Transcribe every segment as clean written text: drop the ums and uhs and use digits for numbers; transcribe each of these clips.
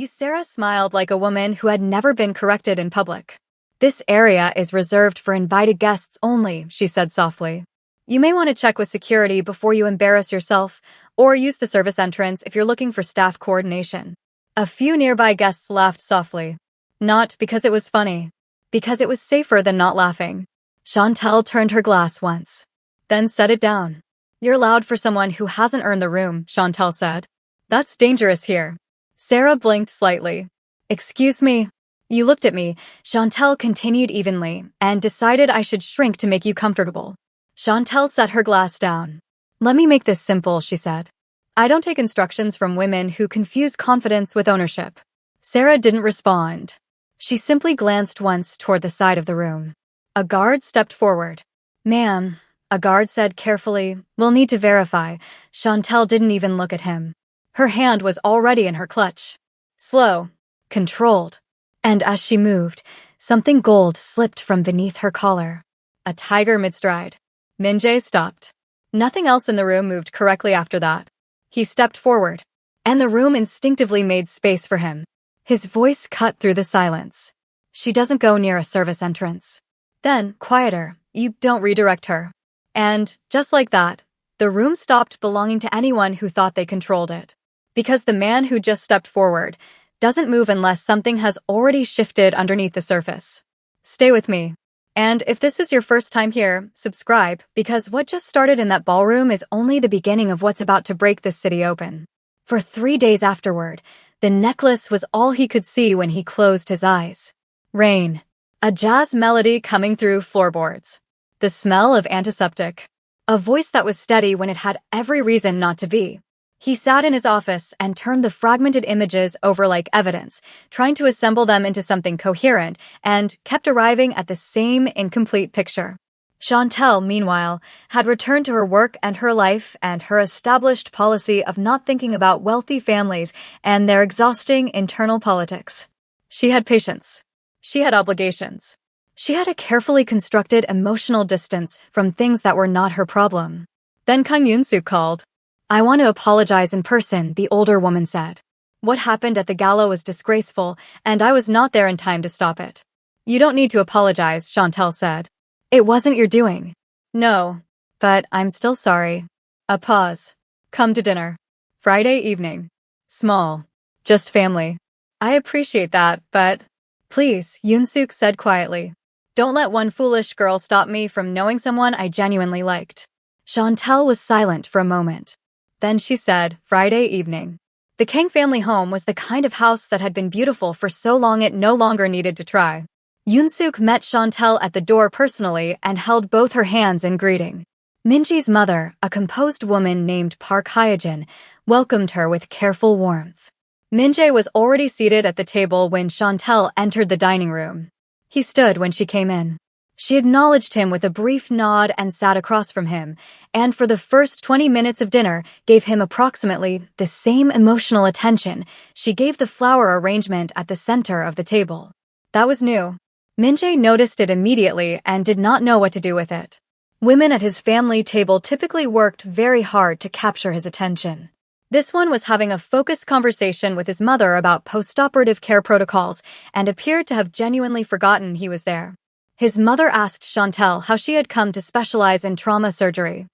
Sarah smiled like a woman who had never been corrected in public. "This area is reserved for invited guests only," she said softly. "You may want to check with security before you embarrass yourself, or use the service entrance if you're looking for staff coordination." A few nearby guests laughed softly. Not because it was funny, because it was safer than not laughing. Chantel turned her glass once, then set it down. "You're loud for someone who hasn't earned the room," Chantel said. "That's dangerous here." Sarah blinked slightly. "Excuse me?" "You looked at me," Chantel continued evenly, "and decided I should shrink to make you comfortable." Chantel set her glass down. "Let me make this simple," she said. "I don't take instructions from women who confuse confidence with ownership." Sarah didn't respond. She simply glanced once toward the side of the room. A guard stepped forward. "Ma'am," a guard said carefully, "we'll need to verify." Chantel didn't even look at him. Her hand was already in her clutch. Slow, controlled. And as she moved, something gold slipped from beneath her collar. A tiger mid-stride. Min-jae stopped. Nothing else in the room moved correctly after that. He stepped forward, and the room instinctively made space for him. His voice cut through the silence. "She doesn't go near a service entrance." Then, quieter, "You don't redirect her." And, just like that, the room stopped belonging to anyone who thought they controlled it. Because the man who just stepped forward doesn't move unless something has already shifted underneath the surface. Stay with me. And if this is your first time here, subscribe, because what just started in that ballroom is only the beginning of what's about to break this city open. For 3 days afterward, the necklace was all he could see when he closed his eyes. Rain. A jazz melody coming through floorboards. The smell of antiseptic. A voice that was steady when it had every reason not to be. He sat in his office and turned the fragmented images over like evidence, trying to assemble them into something coherent, and kept arriving at the same incomplete picture. Chantel, meanwhile, had returned to her work and her life and her established policy of not thinking about wealthy families and their exhausting internal politics. She had patience. She had obligations. She had a carefully constructed emotional distance from things that were not her problem. Then Kang Yoon-suk called. "I want to apologize in person," the older woman said. "What happened at the gala was disgraceful, and I was not there in time to stop it." "You don't need to apologize," Chantel said. "It wasn't your doing." "No, but I'm still sorry." A pause. "Come to dinner. Friday evening. Small. Just family." "I appreciate that, but..." "Please," Yoon-suk said quietly. "Don't let one foolish girl stop me from knowing someone I genuinely liked." Chantel was silent for a moment. Then she said, "Friday evening." The Kang family home was the kind of house that had been beautiful for so long it no longer needed to try. Yoon-suk met Chantel at the door personally and held both her hands in greeting. Minji's mother, a composed woman named Park Hyejin, welcomed her with careful warmth. Min-jae was already seated at the table when Chantel entered the dining room. He stood when she came in. She acknowledged him with a brief nod and sat across from him, and for the first 20 minutes of dinner gave him approximately the same emotional attention she gave the flower arrangement at the center of the table. That was new. Min-jae noticed it immediately and did not know what to do with it. Women at his family table typically worked very hard to capture his attention. This one was having a focused conversation with his mother about postoperative care protocols and appeared to have genuinely forgotten he was there. His mother asked Chantel how she had come to specialize in trauma surgery.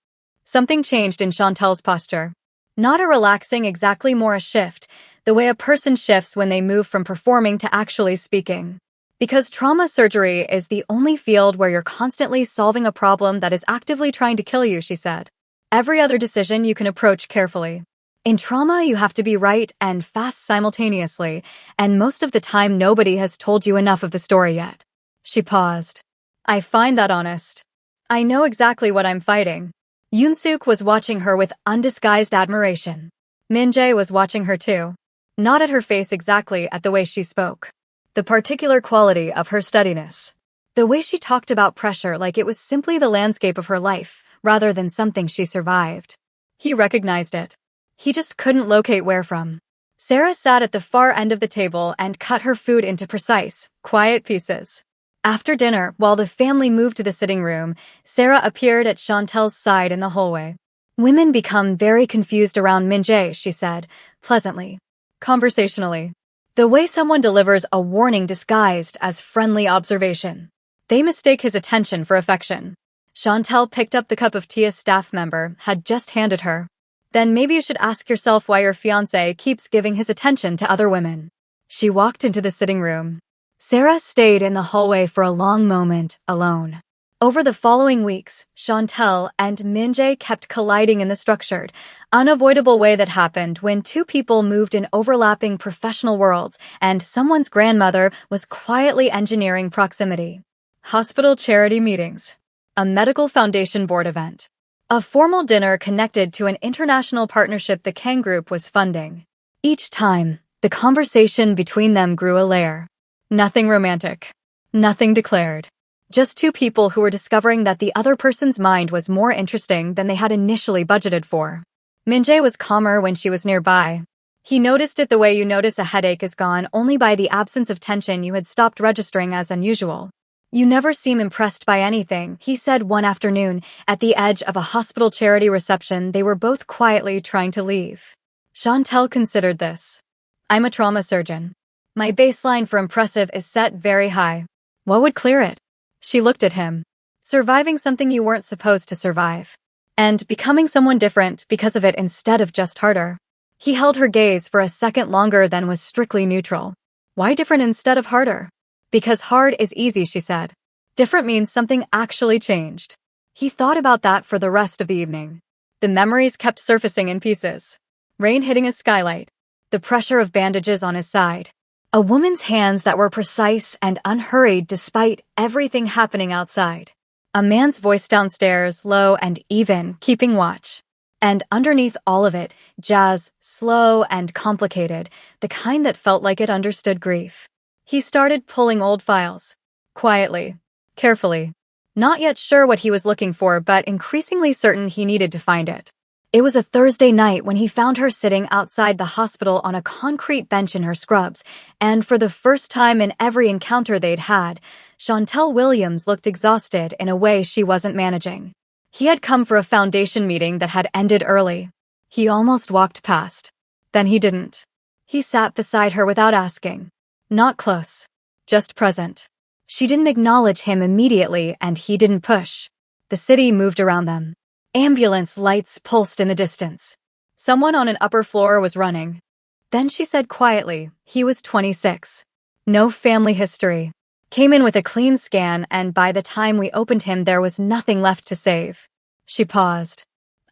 Something changed in Chantel's posture. Not a relaxing, exactly more a shift, the way a person shifts when they move from performing to actually speaking. Because trauma surgery is the only field where you're constantly solving a problem that is actively trying to kill you, she said. Every other decision you can approach carefully. In trauma, you have to be right and fast simultaneously, and most of the time nobody has told you enough of the story yet. She paused. "I find that honest. I know exactly what I'm fighting." Yoon-suk was watching her with undisguised admiration. Min-jae was watching her too. Not at her face exactly, at the way she spoke. The particular quality of her steadiness. The way she talked about pressure like it was simply the landscape of her life, rather than something she survived. He recognized it. He just couldn't locate where from. Sarah sat at the far end of the table and cut her food into precise, quiet pieces. After dinner, while the family moved to the sitting room, Sarah appeared at Chantel's side in the hallway. "Women become very confused around Min-jae," she said, pleasantly. Conversationally. The way someone delivers a warning disguised as friendly observation. They mistake his attention for affection. Chantel picked up the cup of tea a staff member had just handed her. Then maybe you should ask yourself why your fiancé keeps giving his attention to other women. She walked into the sitting room. Sarah stayed in the hallway for a long moment, alone. Over the following weeks, Chantel and Minjae kept colliding in the structured, unavoidable way that happened when two people moved in overlapping professional worlds and someone's grandmother was quietly engineering proximity. Hospital charity meetings. A medical foundation board event. A formal dinner connected to an international partnership the Kang Group was funding. Each time, the conversation between them grew a layer. Nothing romantic. Nothing declared. Just two people who were discovering that the other person's mind was more interesting than they had initially budgeted for. Minjae was calmer when she was nearby. He noticed it the way you notice a headache is gone only by the absence of tension you had stopped registering as unusual. You never seem impressed by anything, he said one afternoon, at the edge of a hospital charity reception they were both quietly trying to leave. Chantel considered this. I'm a trauma surgeon. My baseline for impressive is set very high. What would clear it? She looked at him. Surviving something you weren't supposed to survive. And becoming someone different because of it instead of just harder. He held her gaze for a second longer than was strictly neutral. Why different instead of harder? Because hard is easy, she said. Different means something actually changed. He thought about that for the rest of the evening. The memories kept surfacing in pieces. Rain hitting a skylight. The pressure of bandages on his side. A woman's hands that were precise and unhurried despite everything happening outside. A man's voice downstairs, low and even, keeping watch. And underneath all of it, jazz, slow and complicated, the kind that felt like it understood grief. He started pulling old files. Quietly. Carefully. Not yet sure what he was looking for, but increasingly certain he needed to find it. It was a Thursday night when he found her sitting outside the hospital on a concrete bench in her scrubs, and for the first time in every encounter they'd had, Chantel Williams looked exhausted in a way she wasn't managing. He had come for a foundation meeting that had ended early. He almost walked past. Then he didn't. He sat beside her without asking. Not close. Just present. She didn't acknowledge him immediately, and he didn't push. The city moved around them. Ambulance lights pulsed in the distance. Someone on an upper floor was running. Then she said quietly, he was 26. No family history. Came in with a clean scan, and by the time we opened him there was nothing left to save. She paused.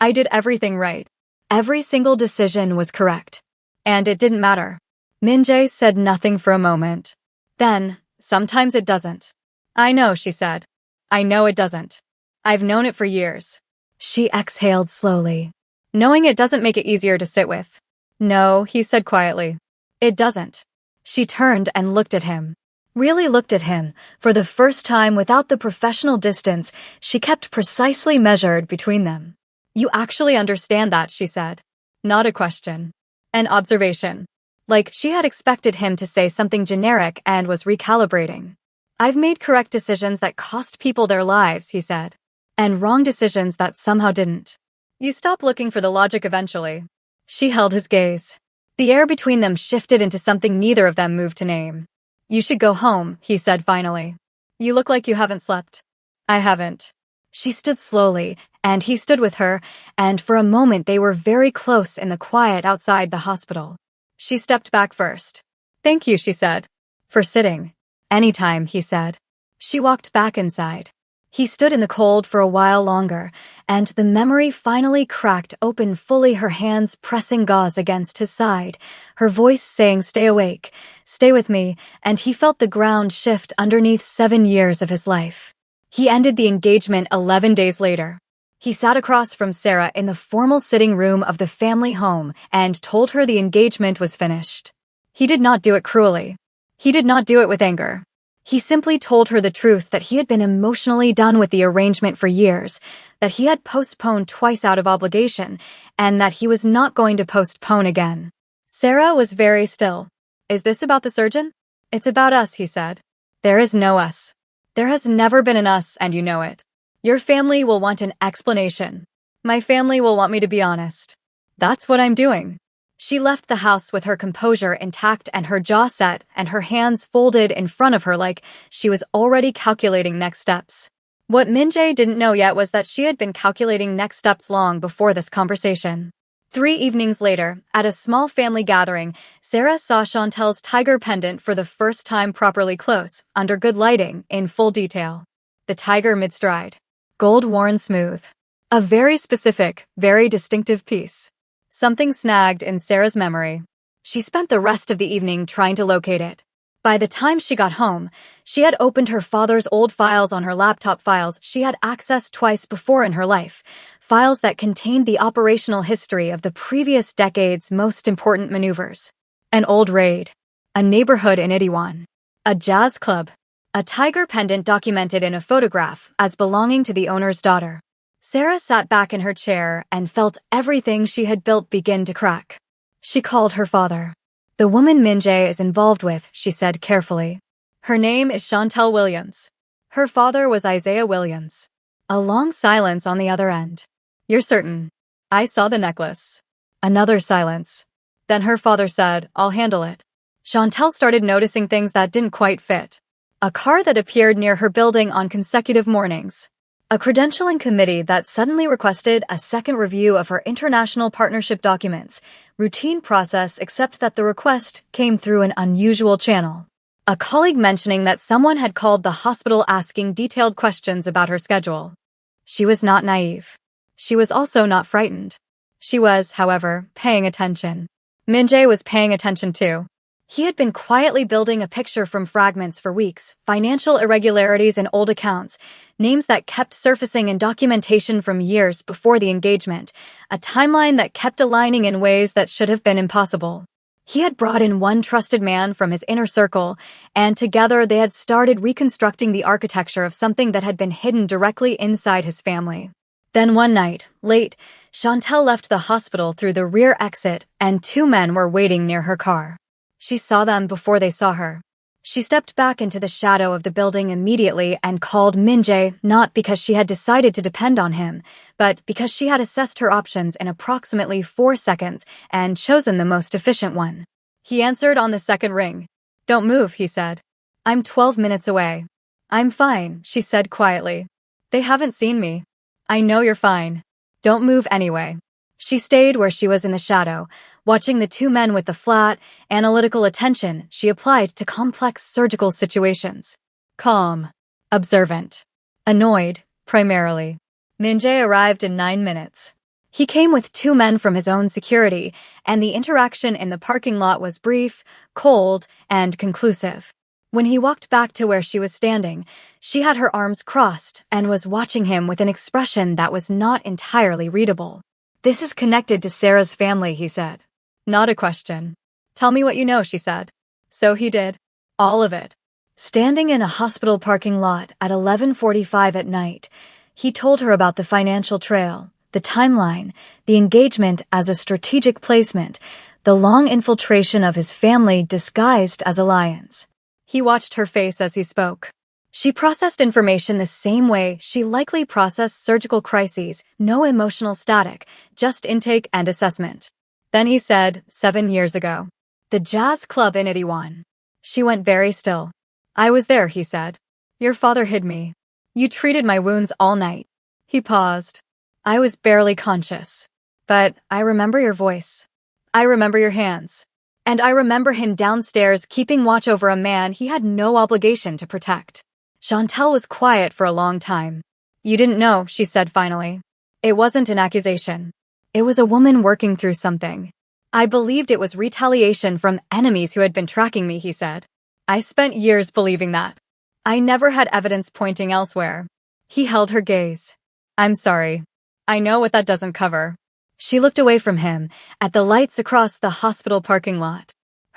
I did everything right. Every single decision was correct. And it didn't matter. Minjae said nothing for a moment. Then, sometimes it doesn't. I know, she said. I know it doesn't. I've known it for years. She exhaled slowly. Knowing it doesn't make it easier to sit with. No, he said quietly. It doesn't. She turned and looked at him. Really looked at him. For the first time without the professional distance, she kept precisely measured between them. You actually understand that, she said. Not a question. An observation. Like she had expected him to say something generic and was recalibrating. I've made correct decisions that cost people their lives, he said. And wrong decisions that somehow didn't. You stop looking for the logic eventually. She held his gaze. The air between them shifted into something neither of them moved to name. You should go home, he said finally. You look like you haven't slept. I haven't. She stood slowly, and he stood with her, and for a moment they were very close in the quiet outside the hospital. She stepped back first. Thank you, she said. For sitting. Anytime, he said. She walked back inside. He stood in the cold for a while longer, and the memory finally cracked open fully, her hands pressing gauze against his side, her voice saying, stay awake, stay with me, and he felt the ground shift underneath 7 years of his life. He ended the engagement 11 days later. He sat across from Sarah in the formal sitting room of the family home and told her the engagement was finished. He did not do it cruelly. He did not do it with anger. He simply told her the truth that he had been emotionally done with the arrangement for years, that he had postponed twice out of obligation, and that he was not going to postpone again. Sarah was very still. Is this about the surgeon? It's about us, he said. There is no us. There has never been an us, and you know it. Your family will want an explanation. My family will want me to be honest. That's what I'm doing. She left the house with her composure intact and her jaw set and her hands folded in front of her like she was already calculating next steps. What Min-jae didn't know yet was that she had been calculating next steps long before this conversation. 3 evenings later, at a small family gathering, Sarah saw Chantel's tiger pendant for the first time properly close, under good lighting, in full detail. The tiger mid-stride. Gold worn smooth. A very specific, very distinctive piece. Something snagged in Sarah's memory. She spent the rest of the evening trying to locate it. By the time she got home, she had opened her father's old files on her laptop, files she had accessed twice before in her life, files that contained the operational history of the previous decade's most important maneuvers. An old raid. A neighborhood in Itaewon. A jazz club. A tiger pendant documented in a photograph as belonging to the owner's daughter. Sarah sat back in her chair and felt everything she had built begin to crack. She called her father. "The woman Min-jae is involved with," she said carefully. "Her name is Chantel Williams. Her father was Isaiah Williams." A long silence on the other end. "You're certain?" "I saw the necklace." Another silence. Then her father said, "I'll handle it." Chantel started noticing things that didn't quite fit. A car that appeared near her building on consecutive mornings. A credentialing committee that suddenly requested a second review of her international partnership documents. Routine process, except that the request came through an unusual channel. A colleague mentioning that someone had called the hospital asking detailed questions about her schedule. She was not naive. She was also not frightened. She was, however, paying attention. Min-jae was paying attention too. He had been quietly building a picture from fragments for weeks, financial irregularities in old accounts, names that kept surfacing in documentation from years before the engagement, a timeline that kept aligning in ways that should have been impossible. He had brought in one trusted man from his inner circle, and together they had started reconstructing the architecture of something that had been hidden directly inside his family. Then one night, late, Chantel left the hospital through the rear exit, and 2 men were waiting near her car. She saw them before they saw her. She stepped back into the shadow of the building immediately and called Min-jae, not because she had decided to depend on him, but because she had assessed her options in approximately 4 seconds and chosen the most efficient one. He answered on the second ring. "Don't move," he said. "I'm 12 minutes away." "I'm fine," she said quietly. "They haven't seen me." "I know you're fine. Don't move anyway." She stayed where she was in the shadow, watching the 2 men with the flat, analytical attention she applied to complex surgical situations. Calm. Observant. Annoyed, primarily. Min-jae arrived in 9 minutes. He came with 2 men from his own security, and the interaction in the parking lot was brief, cold, and conclusive. When he walked back to where she was standing, she had her arms crossed and was watching him with an expression that was not entirely readable. "This is connected to Sarah's family," he said. Not a question. "Tell me what you know," she said. So he did. All of it. Standing in a hospital parking lot at 11:45 at night, he told her about the financial trail, the timeline, the engagement as a strategic placement, the long infiltration of his family disguised as alliance. He watched her face as he spoke. She processed information the same way she likely processed surgical crises, no emotional static, just intake and assessment. Then he said, 7 years ago. The jazz club in Itaewon. She went very still. "I was there," he said. "Your father hid me. You treated my wounds all night." He paused. "I was barely conscious. But I remember your voice. I remember your hands. And I remember him downstairs keeping watch over a man he had no obligation to protect." Chantel was quiet for a long time. "You didn't know," she said finally. "It wasn't an accusation. It was a woman working through something. I believed it was retaliation from enemies who had been tracking me," he said. "I spent years believing that. I never had evidence pointing elsewhere." He held her gaze. "I'm sorry. I know what that doesn't cover." She looked away from him, at the lights across the hospital parking lot.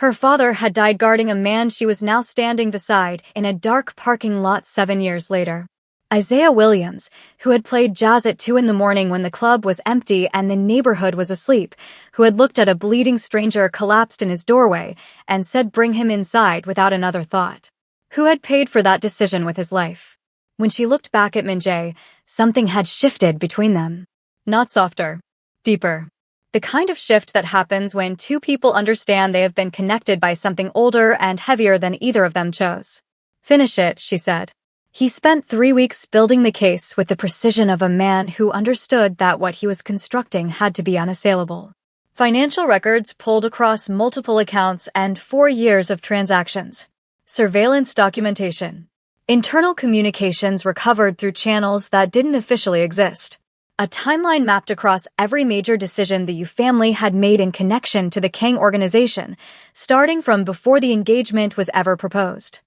Her father had died guarding a man she was now standing beside in a dark parking lot 7 years later. Isaiah Williams, who had played jazz at 2 in the morning when the club was empty and the neighborhood was asleep, who had looked at a bleeding stranger collapsed in his doorway and said bring him inside without another thought. Who had paid for that decision with his life. When she looked back at Min-jae, something had shifted between them. Not softer. Deeper. The kind of shift that happens when two people understand they have been connected by something older and heavier than either of them chose. Finish it, she said. He spent 3 weeks building the case with the precision of a man who understood that what he was constructing had to be unassailable. Financial records pulled across multiple accounts and 4 years of transactions. Surveillance documentation. Internal communications recovered through channels that didn't officially exist. A timeline mapped across every major decision the Yu family had made in connection to the Kang organization, starting from before the engagement was ever proposed.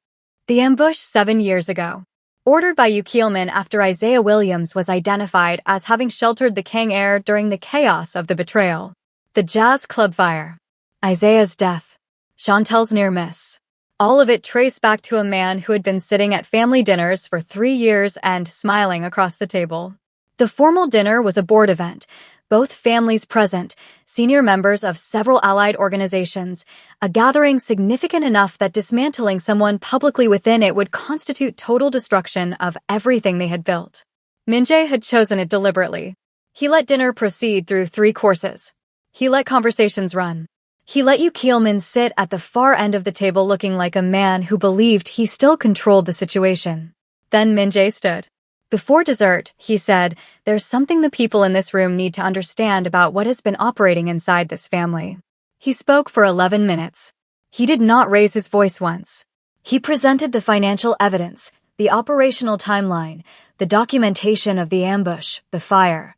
The ambush 7 years ago. Ordered by Yu Keelman after Isaiah Williams was identified as having sheltered the Kang heir during the chaos of the betrayal. The jazz club fire. Isaiah's death. Chantel's near miss. All of it traced back to a man who had been sitting at family dinners for 3 years and smiling across the table. The formal dinner was a board event, both families present, senior members of several allied organizations, a gathering significant enough that dismantling someone publicly within it would constitute total destruction of everything they had built. Min-jae had chosen it deliberately. He let dinner proceed through 3 courses. He let conversations run. He let Yu Keelman sit at the far end of the table looking like a man who believed he still controlled the situation. Then Min-jae stood. Before dessert, he said, "There's something the people in this room need to understand about what has been operating inside this family." He spoke for 11 minutes. He did not raise his voice once. He presented the financial evidence, the operational timeline, the documentation of the ambush, the fire,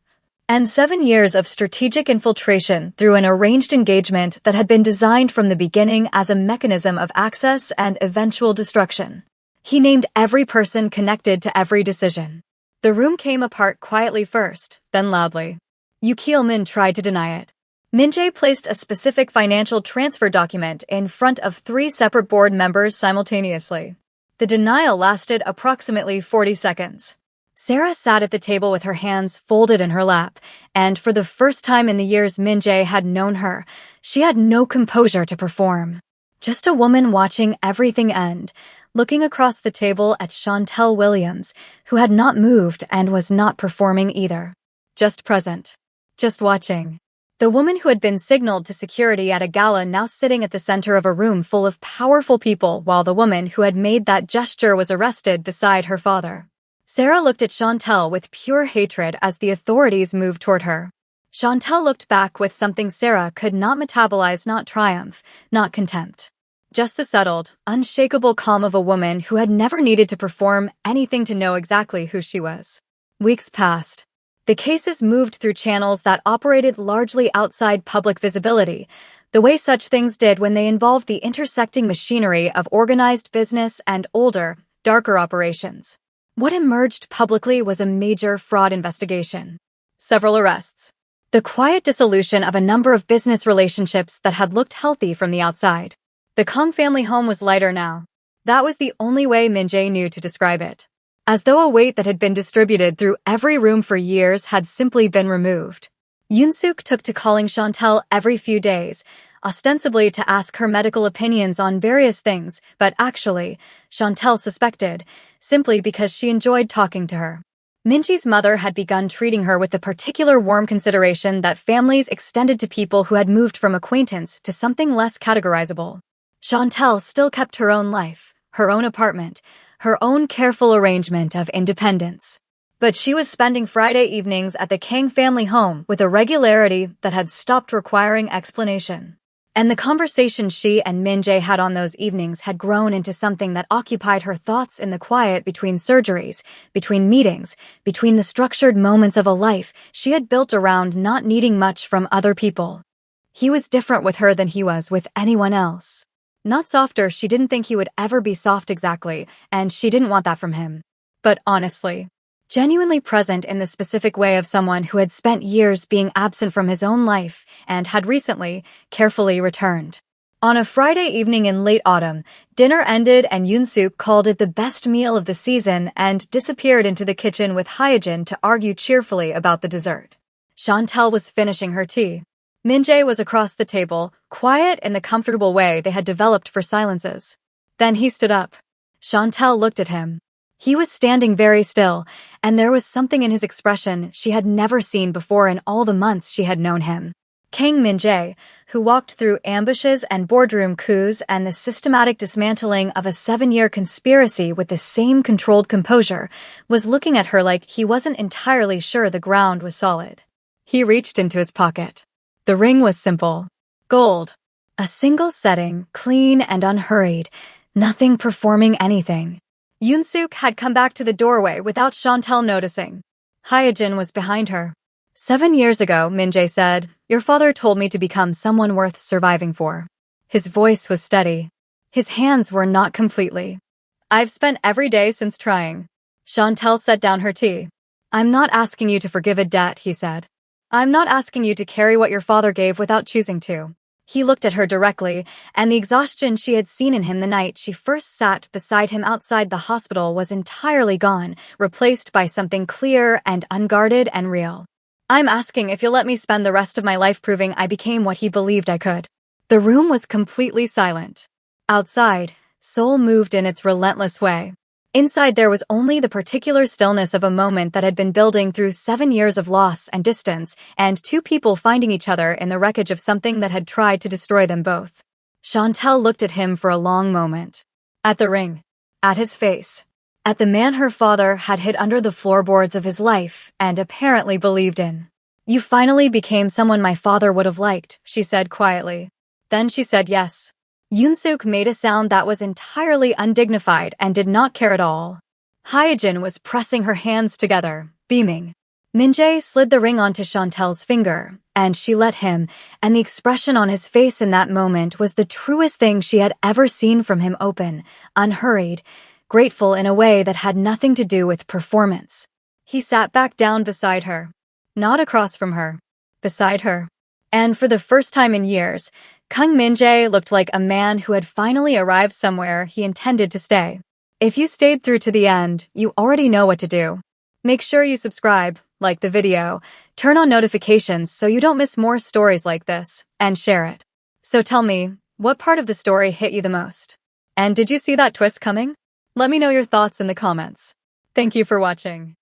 and 7 years of strategic infiltration through an arranged engagement that had been designed from the beginning as a mechanism of access and eventual destruction. He named every person connected to every decision. The room came apart quietly first, then loudly. Yu Keelman tried to deny it. Min-jae placed a specific financial transfer document in front of 3 separate board members simultaneously. The denial lasted approximately 40 seconds. Sarah sat at the table with her hands folded in her lap, and for the first time in the years Min-jae had known her, she had no composure to perform. Just a woman watching everything end, looking across the table at Chantel Williams, who had not moved and was not performing either. Just present. Just watching. The woman who had been signaled to security at a gala now sitting at the center of a room full of powerful people while the woman who had made that gesture was arrested beside her father. Sarah looked at Chantel with pure hatred as the authorities moved toward her. Chantel looked back with something Sarah could not metabolize, not triumph, not contempt. Just the settled, unshakable calm of a woman who had never needed to perform anything to know exactly who she was. Weeks passed. The cases moved through channels that operated largely outside public visibility, the way such things did when they involved the intersecting machinery of organized business and older, darker operations. What emerged publicly was a major fraud investigation. Several arrests. The quiet dissolution of a number of business relationships that had looked healthy from the outside. The Kang family home was lighter now. That was the only way Min-jae knew to describe it. As though a weight that had been distributed through every room for years had simply been removed. Yoon-suk took to calling Chantel every few days, ostensibly to ask her medical opinions on various things, but actually, Chantel suspected, simply because she enjoyed talking to her. Min-jae's mother had begun treating her with the particular warm consideration that families extended to people who had moved from acquaintance to something less categorizable. Chantel still kept her own life, her own apartment, her own careful arrangement of independence. But she was spending Friday evenings at the Kang family home with a regularity that had stopped requiring explanation. And the conversation she and Min-jae had on those evenings had grown into something that occupied her thoughts in the quiet between surgeries, between meetings, between the structured moments of a life she had built around not needing much from other people. He was different with her than he was with anyone else. Not softer, she didn't think he would ever be soft exactly, and she didn't want that from him. But honestly, genuinely present in the specific way of someone who had spent years being absent from his own life and had recently, carefully returned. On a Friday evening in late autumn, dinner ended and Yoon-suk called it the best meal of the season and disappeared into the kitchen with Hyejin to argue cheerfully about the dessert. Chantel was finishing her tea. Min-jae was across the table, quiet in the comfortable way they had developed for silences. Then he stood up. Chantel looked at him. He was standing very still, and there was something in his expression she had never seen before in all the months she had known him. Kang Min-jae, who walked through ambushes and boardroom coups and the systematic dismantling of a 7-year conspiracy with the same controlled composure, was looking at her like he wasn't entirely sure the ground was solid. He reached into his pocket. The ring was simple. Gold. A single setting, clean and unhurried, nothing performing anything. Yoon-suk had come back to the doorway without Chantel noticing. Hyejin was behind her. 7 years ago, Min-jae said, your father told me to become someone worth surviving for. His voice was steady. His hands were not completely. I've spent every day since trying. Chantel set down her tea. I'm not asking you to forgive a debt, he said. I'm not asking you to carry what your father gave without choosing to. He looked at her directly, and the exhaustion she had seen in him the night she first sat beside him outside the hospital was entirely gone, replaced by something clear and unguarded and real. I'm asking if you'll let me spend the rest of my life proving I became what he believed I could. The room was completely silent. Outside, Seoul moved in its relentless way. Inside there was only the particular stillness of a moment that had been building through 7 years of loss and distance, and two people finding each other in the wreckage of something that had tried to destroy them both. Chantel looked at him for a long moment. At the ring. At his face. At the man her father had hid under the floorboards of his life and apparently believed in. You finally became someone my father would have liked, she said quietly. Then she said yes. Yoon-suk made a sound that was entirely undignified and did not care at all. Hyejin was pressing her hands together, beaming. Min-jae slid the ring onto Chantel's finger, and she let him, and the expression on his face in that moment was the truest thing she had ever seen from him, open, unhurried, grateful in a way that had nothing to do with performance. He sat back down beside her. Not across from her. Beside her. And for the first time in years, Kang Min-jae looked like a man who had finally arrived somewhere he intended to stay. If you stayed through to the end, you already know what to do. Make sure you subscribe, like the video, turn on notifications so you don't miss more stories like this, and share it. So tell me, what part of the story hit you the most? And did you see that twist coming? Let me know your thoughts in the comments. Thank you for watching.